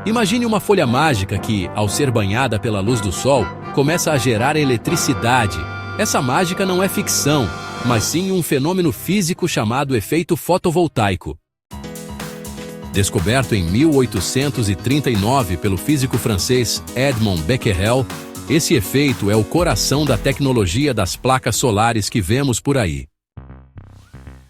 Imagine uma folha mágica que, ao ser banhada pela luz do sol, começa a gerar eletricidade. Essa mágica não é ficção, mas sim um fenômeno físico chamado efeito fotovoltaico. Descoberto em 1839 pelo físico francês Edmond Becquerel, esse efeito é o coração da tecnologia das placas solares que vemos por aí.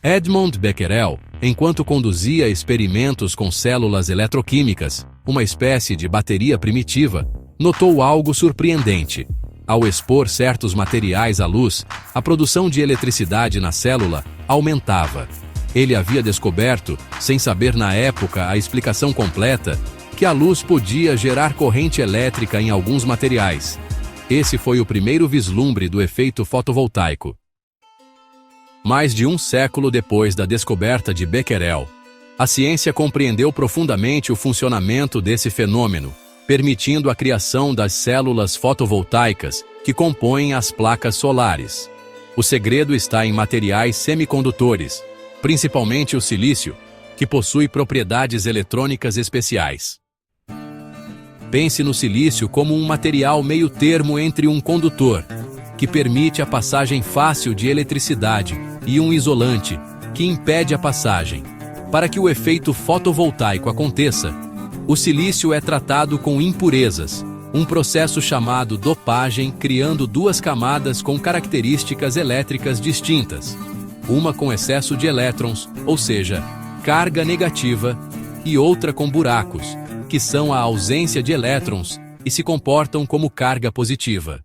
Edmond Becquerel, enquanto conduzia experimentos com células eletroquímicas, uma espécie de bateria primitiva, notou algo surpreendente. Ao expor certos materiais à luz, a produção de eletricidade na célula aumentava. Ele havia descoberto, sem saber na época a explicação completa, que a luz podia gerar corrente elétrica em alguns materiais. Esse foi o primeiro vislumbre do efeito fotovoltaico. Mais de um século depois da descoberta de Becquerel, a ciência compreendeu profundamente o funcionamento desse fenômeno, permitindo a criação das células fotovoltaicas que compõem as placas solares. O segredo está em materiais semicondutores, principalmente o silício, que possui propriedades eletrônicas especiais. Pense no silício como um material meio-termo entre um condutor, que permite a passagem fácil de eletricidade, e um isolante, que impede a passagem. Para que o efeito fotovoltaico aconteça, o silício é tratado com impurezas, um processo chamado dopagem, criando duas camadas com características elétricas distintas. Uma com excesso de elétrons, ou seja, carga negativa, e outra com buracos, que são a ausência de elétrons e se comportam como carga positiva.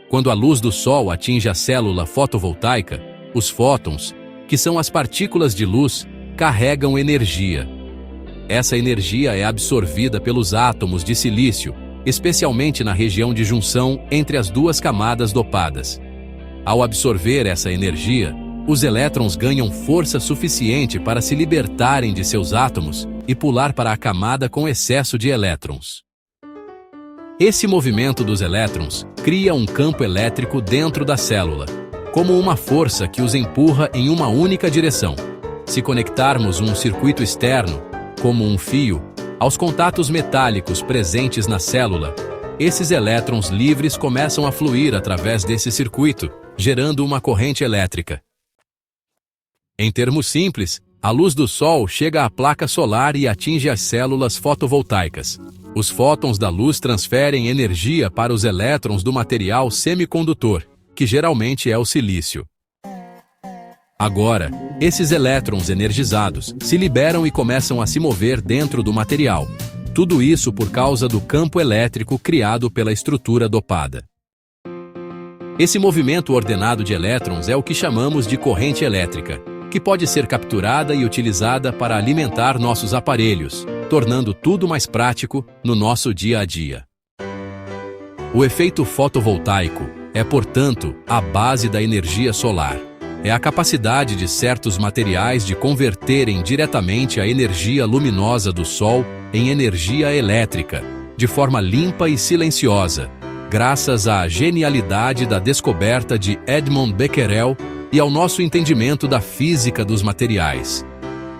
Quando a luz do Sol atinge a célula fotovoltaica, os fótons, que são as partículas de luz, carregam energia. Essa energia é absorvida pelos átomos de silício, especialmente na região de junção entre as duas camadas dopadas. Ao absorver essa energia, os elétrons ganham força suficiente para se libertarem de seus átomos e pular para a camada com excesso de elétrons. Esse movimento dos elétrons cria um campo elétrico dentro da célula, como uma força que os empurra em uma única direção. Se conectarmos um circuito externo, como um fio, aos contatos metálicos presentes na célula, esses elétrons livres começam a fluir através desse circuito, gerando uma corrente elétrica. Em termos simples, a luz do Sol chega à placa solar e atinge as células fotovoltaicas. Os fótons da luz transferem energia para os elétrons do material semicondutor, que geralmente é o silício. Agora, esses elétrons energizados se liberam e começam a se mover dentro do material. Tudo isso por causa do campo elétrico criado pela estrutura dopada. Esse movimento ordenado de elétrons é o que chamamos de corrente elétrica, que pode ser capturada e utilizada para alimentar nossos aparelhos, tornando tudo mais prático no nosso dia a dia. O efeito fotovoltaico é, portanto, a base da energia solar. É a capacidade de certos materiais de converterem diretamente a energia luminosa do Sol em energia elétrica, de forma limpa e silenciosa, graças à genialidade da descoberta de Edmond Becquerel e ao nosso entendimento da física dos materiais.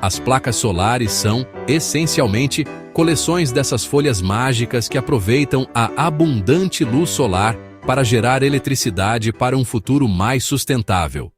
As placas solares são, essencialmente, coleções dessas folhas mágicas que aproveitam a abundante luz solar para gerar eletricidade para um futuro mais sustentável.